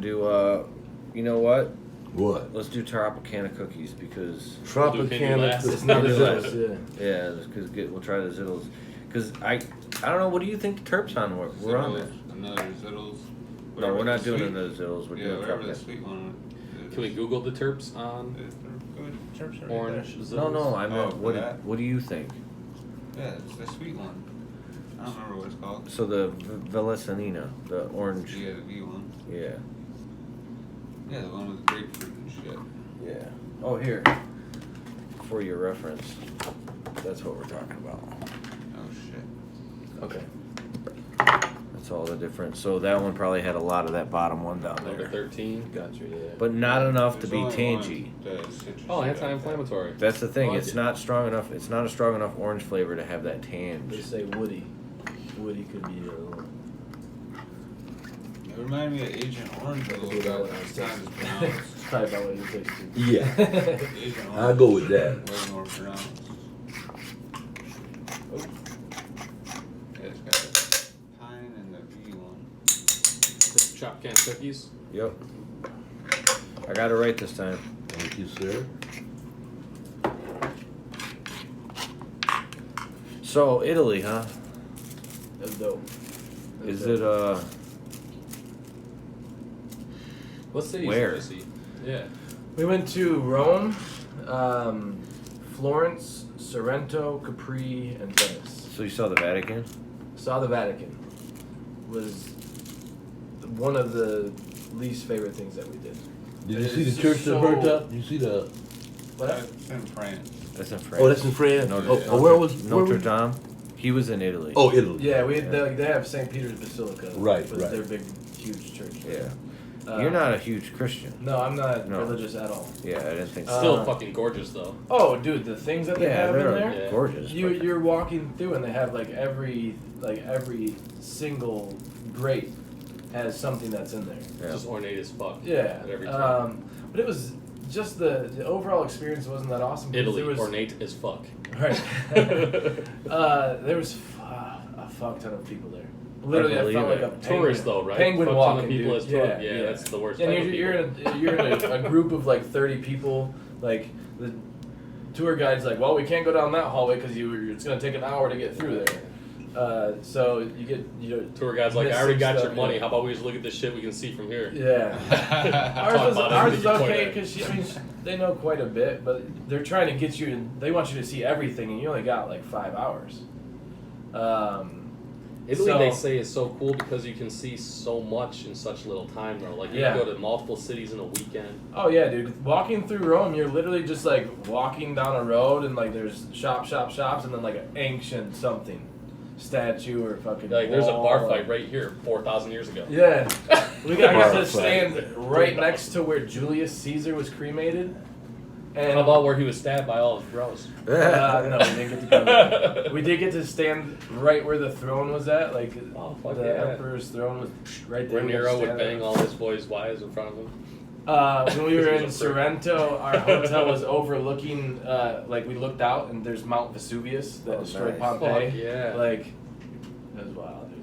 do, you know what? What? Let's do Tropicana cookies because... Tropicana It's cookies. not the Zittles, Zittles, yeah. Yeah, because we'll try the Zittles. Because I don't know, what do you think the terps on were? We're on there. Another Zittles. No, we're not doing sweet. another Zittles. We're doing whatever the Tropicana. sweet one is. Can we Google the terps on They're good. Terps are right orange there. Zittles? No, I meant, Oh, that? what do you think? Yeah, it's the sweet one. I don't remember what it's called. So the Velesanina, the orange. Yeah, the V one. Yeah. Yeah, the one with the grapefruit and shit. Yeah. Oh, here. For your reference, that's what we're talking about. Oh shit. Okay. That's all the difference. So that one probably had a lot of that bottom one down Number there. 13. Gotcha, yeah. But not enough to There's be only tangy. one that's citrusy Oh, like that. anti-inflammatory. That's the thing. I like It's it. not strong enough. It's not a strong enough orange flavor to have that They tange. say woody. Woody could be a little. It reminded me of Agent Orange a little bit. It's not as pronounced. It's probably about what you taste too. Yeah. Agent Orange. I'll go with that. Way more pronounced. Oh. Yeah, it's got the pine and the V one. Tropicana cookies. Yep. I got it right this time. Thank you, sir. So Italy, huh? That's dope. Is it What cities Where? did we see? Yeah. We went to Rome, Florence, Sorrento, Capri, and Venice. So you saw the Vatican? Saw the Vatican. Was one of the least favorite things that we did. Did you It's see the church that so- burnt up? Did you see the? What? It's in France. That's in France. Oh, that's in France. Notre, Oh, where was Notre where Dame? He was in Italy. Oh, Italy. Yeah, they have St. Peter's Basilica. Right, was right. their big, huge church. Yeah. You're not a huge Christian. No, I'm not No. religious at all. Yeah, I didn't think so. Still fucking gorgeous, though. Oh, dude, the things that they Yeah, have in they're there. Yeah. gorgeous. but- You're walking through and they have like every single grate has something that's in there. Yeah. Just ornate as fuck. Yeah. At every turn. But it was just the overall experience wasn't that awesome. because Italy, there was, ornate as fuck. Right. There was a fuck ton of people there. Literally, I believe felt like it. a penguin, Tourists, though, right? penguin Fuck ton of walking, people dude. as tourists. Yeah, that's the worst And type of you're in a group of like 30 people. Like the tour guide's like, well, we can't go down that hallway because it's going to take an hour to get through there. So you get Tour guide's like, I missing already got stuff, your money. yeah. How about we just look at the shit we can see from here? Yeah. Talk ours about is everything you okay point because they know quite a bit, but they're trying to get you. They want you to see everything, and you only got like 5 hours. Italy, So- they say, is so cool because you can see so much in such little time, though. Like, you Yeah. can go to multiple cities in a weekend. Oh yeah, dude. Walking through Rome, you're literally just like walking down a road, and like there's shops, and then like an ancient something, statue or fucking. Like, there's a wall bar or- fight right here 4,000 years ago. Yeah, we got Bar to fight. stand right next to where Julius Caesar was cremated. And How about where he was stabbed by all his bros? no, we didn't get to go there. We did get to stand right where the throne was at, like Oh, fuck the yeah. emperor's throne was right there. Where We got to Nero would stand bang there. all his boys' wives in front of him. When we were He in was a prick. Sorrento, our hotel was overlooking, like we looked out and there's Mount Vesuvius that Oh, destroyed nice. Pompeii. Fuck yeah. Like, that was wild, dude.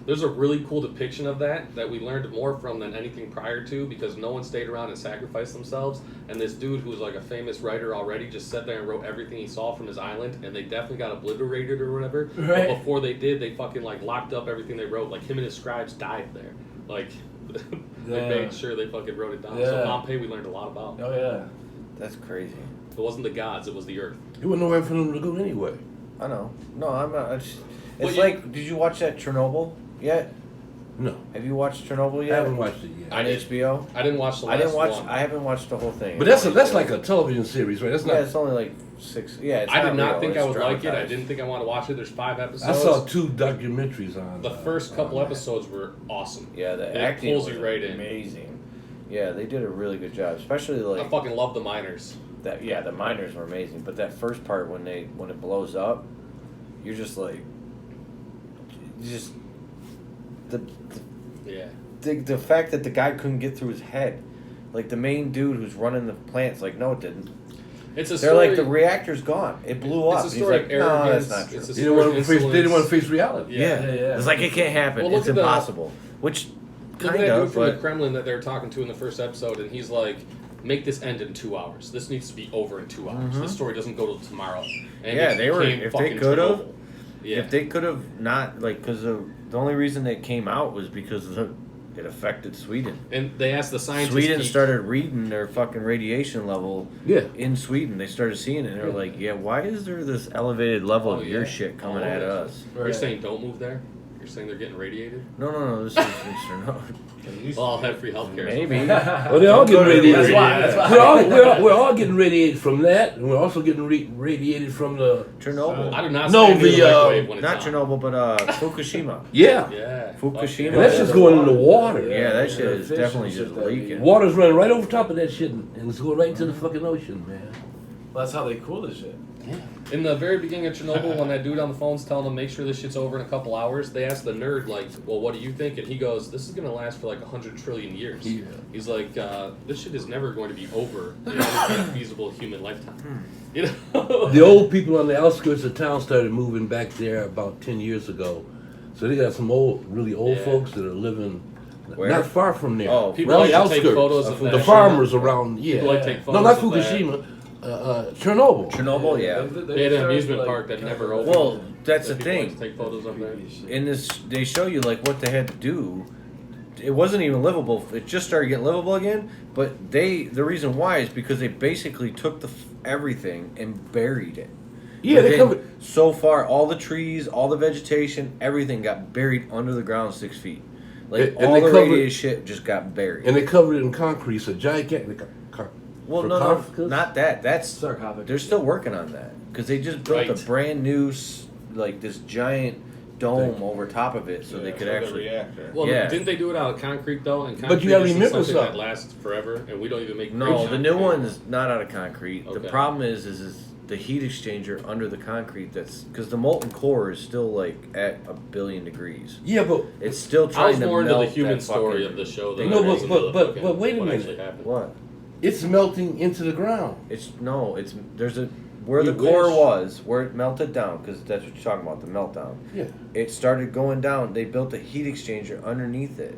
There's a really cool depiction of that we learned more from than anything prior to because no one stayed around and sacrificed themselves. And this dude who was like a famous writer already just sat there and wrote everything he saw from his island, and they definitely got obliterated or whatever. Right. But before they did, they fucking like locked up everything they wrote. Like him and his scribes died there. Like they Yeah. made sure they fucking wrote it down. So Yeah. Pompeii we learned a lot about. Oh, yeah. That's crazy. It wasn't the gods, it was the earth. There was nowhere for them to go anyway. I know. No, I'm not. It's Well, like, did you watch that Chernobyl yet? No, Have you watched Chernobyl I yet? haven't watched it yet. I On did. HBO? I didn't watch the last I didn't watch. one. I haven't watched the whole thing. But that's like a television series, right? That's Yeah, not. it's only like 6. Yeah, it's I did not real, think I it's would like it. I dramatized. didn't think I want to watch it. There's 5 episodes. I saw 2 documentaries on. The first couple on that. episodes were awesome. Yeah, the It acting pulls was you right in. amazing. Yeah, they did a really good job, especially I like fucking love the miners. that. Yeah, the miners were amazing, but that first part when it blows up, you're just like, Yeah. the fact that the guy couldn't get through his head, like the main dude who's running the plant's like, no, it didn't. It's a They're story. like, the reactor's gone. It blew It's up. a He's story like, of no, arrogance. that's not true. It's a They didn't want to story of face. They didn't want to insolence. face reality. Yeah. Yeah. It's like, it can't happen. Well, look It's at the- impossible. Which Look at kind that dude of, from the but Kremlin that they were talking to in the first episode, and he's like, make this end in 2 hours. This needs to be over in 2 hours. This story doesn't go till tomorrow. And yeah, it they were. became If they fucking could have, Chernobyl. Yeah. if they could have not, like, because the only reason it came out was because it affected Sweden. And they asked the scientists. Sweden started reading their fucking radiation level. Yeah. In Sweden, they started seeing it, and they're like, "Yeah, why is there this elevated level of your yeah. shit coming Oh, at yeah. us?" You're saying don't move there? You're saying they're getting radiated? No. This is Chernobyl. Well, I'll have free healthcare. Maybe. Well, they're all getting radiated. That's why. We're all getting radiated from that, and we're also getting radiated from the. Chernobyl. I do not No, stand near the, microwave when it's Not on. Chernobyl, but Fukushima. Yeah. Yeah. Fukushima. And that's just going in the water. Yeah, that shit is fish definitely and shit just that we- leaking. Water's running right over top of that shit, and it's going right into the fucking ocean, man. Well, that's how they cool this shit. In the very beginning of Chernobyl, when that dude on the phone's telling them make sure this shit's over in a couple hours, they asked the nerd, like, well, what do you think? And he goes, this is going to last for like 100 trillion years. Yeah. He's like, this shit is never going to be over in any kind of feasible human lifetime. You know? The old people on the outskirts of town started moving back there about 10 years ago. So they got some really old Yeah. folks that are living Where? not far from there. Oh, People around like the to take photos of the that. farmers around, yeah. People like to take No, photos not of that. Fukushima, Chernobyl. Chernobyl, yeah. They had an amusement park that never opened. Well, that's the that people like thing. to take photos of there. In this, they show you like what they had to do. It wasn't even livable. It just started getting livable again. But the reason why is because they basically took everything and buried it. Yeah, they Within- covered. So far, all the trees, all the vegetation, everything got buried under the ground 6 feet. Like And all they the covered- radiated shit just got buried. And they covered it in concrete, so gigantic. Well, no, sarcophagus? not that. That's Sarcophagus. they're still working on that because they just built Right. a brand new like this giant dome Thing. over top of it, so they could for the actually. reactor. Well, Yeah. didn't they do it out of concrete though? And But concrete you gotta is remember something that something. lasts forever, and we don't even make. No, great the new concrete. one's not out of concrete. The Okay. problem is the heat exchanger under the concrete. That's because the molten core is still like at 1,000,000,000 degrees. Yeah, but It's still I was trying to more into melt the human that story fucking of the show than thing. No, I but- was into but- the but- fucking but wait a what minute. actually happened. What? it's melting into the ground. It's no. It's there's a where You the core wish. was, where it melted down, because that's what you're talking about, the meltdown. Yeah. It started going down. They built a heat exchanger underneath it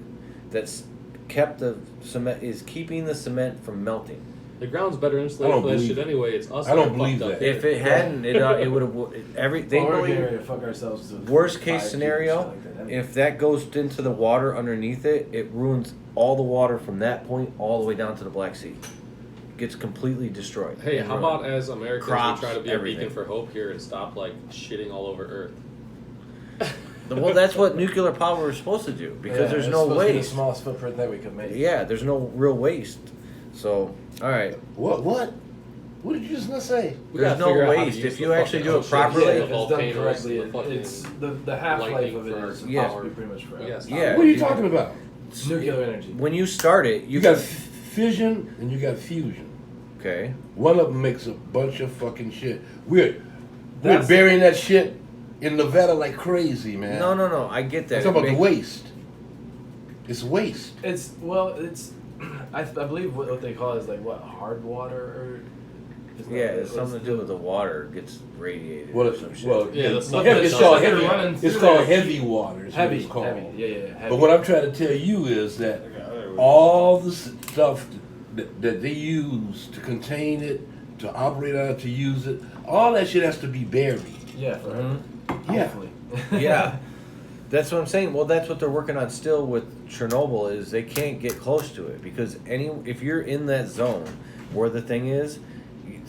that's kept the cement, is keeping the cement from melting. The ground's better I insulated don't for that believe shit it. anyway. It's us. I don't that are believe fucked up that. here. If it hadn't, it would have every. They Well, we're believe getting ready to fuck ourselves to worst 5 case feet or scenario, something like that. if that goes into the water underneath it, it ruins all the water from that point all the way down to the Black Sea. Gets completely destroyed. Hey, and how ruined. about as Americans Crops, we try to be everything. a beacon for hope here and stop like shitting all over Earth? Well, that's what nuclear power is supposed to do because Yeah, there's it's no supposed to be the waste. smallest footprint that we could make. Yeah, there's no real waste. So, all right. What? What? What did you just not say? We There's gotta no figure out how to waste. use If the you actually fucking do it oceans, properly- the Yeah, if it's done volcanoes, correctly, the fucking it's the half-life lightning of it for is supposed Yeah. to be pretty much forever. Yes. Yeah. What are you talking about? Nuclear energy. When you start it, You got fission and you got fusion. okay. One of them makes a bunch of fucking shit. We're That's- burying that shit in Nevada like crazy, man. No. I get that. I'm talking about the Make- waste. It's waste. It's I believe what they call it is like what hard water or. Yeah, it's something to do with the water gets radiated. Well, or some shit. Yeah, that's not- it's that's called not- heavy. running It's through called there. heavy water. Is what heavy, it's called. heavy, yeah. Heavy. But what I'm trying to tell you is that all the stuff that they use to contain it, to operate on it, to use it, all that shit has to be buried. yeah, forever. Yeah. Hopefully. Yeah, that's what I'm saying. Well, that's what they're working on still with Chernobyl is they can't get close to it because if you're in that zone where the thing is,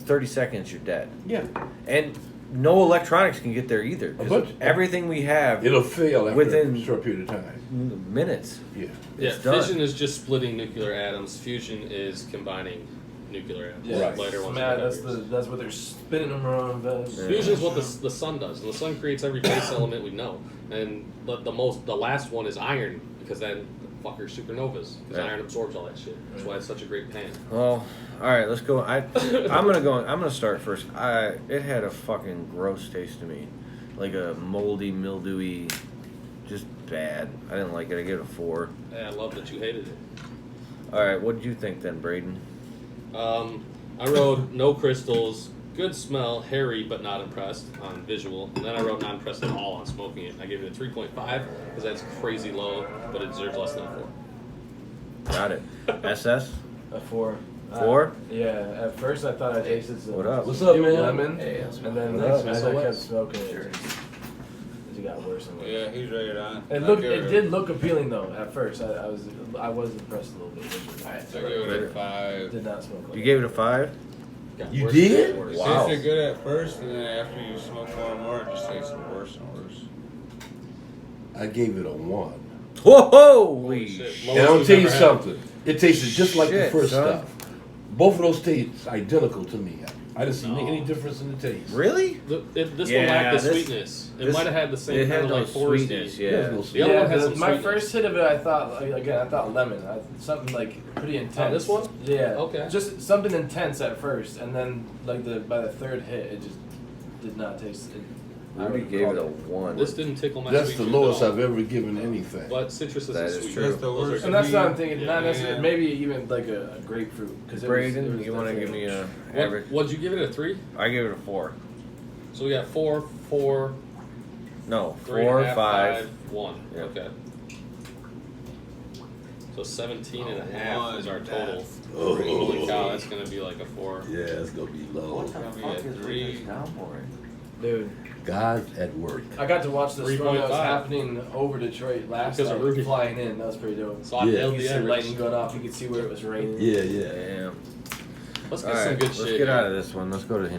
30 seconds you're dead, Yeah. and no electronics can get there either. 'Cause But- everything we have It'll fail after Within- a short period of time. minutes. Yeah. Yeah, It's done. fission is just splitting nuclear atoms. Fusion is combining nuclear atoms. Yeah, Right. Lighter ones. Mad, and that's heavier. that's what they're spinning them around. Fusion is what the sun does, and the sun creates every base element we know. And the last one is iron because then fucker supernovas because Yeah. iron absorbs all that shit. That's why it's such a great pan. Well, all right, let's go. I'm gonna start first. It had a fucking gross taste to me, like a moldy, mildewy, just bad. I didn't like it. I gave it a 4. Yeah, I love that you hated it. All right, what did you think then, Braden? I wrote no crystals, good smell, hairy but not impressed on visual. And then I wrote not impressed at all on smoking it. I gave it a 3.5 because that's crazy low, but it deserves less than a 4. Got it. SS? A 4. 4? Yeah. At first I thought I tasted some. What up? What's up, man? Lemon. Hey, And then what up? as I kept SOS? smoking it got worse and worse. Yeah, he's right on. It did look appealing though at first. I was impressed a little bit. I give it a 5. Did not smoke. You gave it a 5? Got You worse did? and worse. Wow. It tasted good at first, and then after you smoke more and more, it just tastes worse and worse. I gave it a 1. Whoa! Holy shit. And I'm Lowest gonna tell we've you ever had. something. It tasted just like the Shit, first son. stuff. Both of those tastes identical to me. I didn't see No. any difference in the taste. Really? This Yeah, one lacked the this- sweetness. It this- might have had the It same had kind of no like foresty. sweetness, There's yeah. no The sweet- other one has some my sweetness. first hit of it, I thought I thought lemon. Something like pretty intense. this one? Yeah. Okay. Just something intense at first, and then like by the third hit, it just did not taste. I Rudy would gave call it a 1. This didn't tickle my That's sweet the tooth at lowest all. I've ever given anything. But citrus That isn't is sweet. true. That's the Those are worst. And that's what I'm Yeah. thinking. Not necessarily. Yeah. Maybe even like a grapefruit. Because Braden, you want to give me a average? What'd you give it, a 3? I give it a 4. So we got 4, 4, No, 3 4, and a half, 5. 1. Yeah. Okay. So 17 and a half is our total. Oh. Holy cow, that's going to be like a 4. Yeah, it's gonna be low. What the Gonna be fuck a is 3. Rudy's down for it? Dude, God's at work. I got to watch the storm that was 3.5. happening over Detroit last Because of night, Rudy. flying in. That was pretty dope. So I Yeah. nailed You the could see average. lightning going off. You could see where it was raining. Yeah, yeah. Damn. Let's All get some right, good let's shit. get here. out of this one. Let's go to him.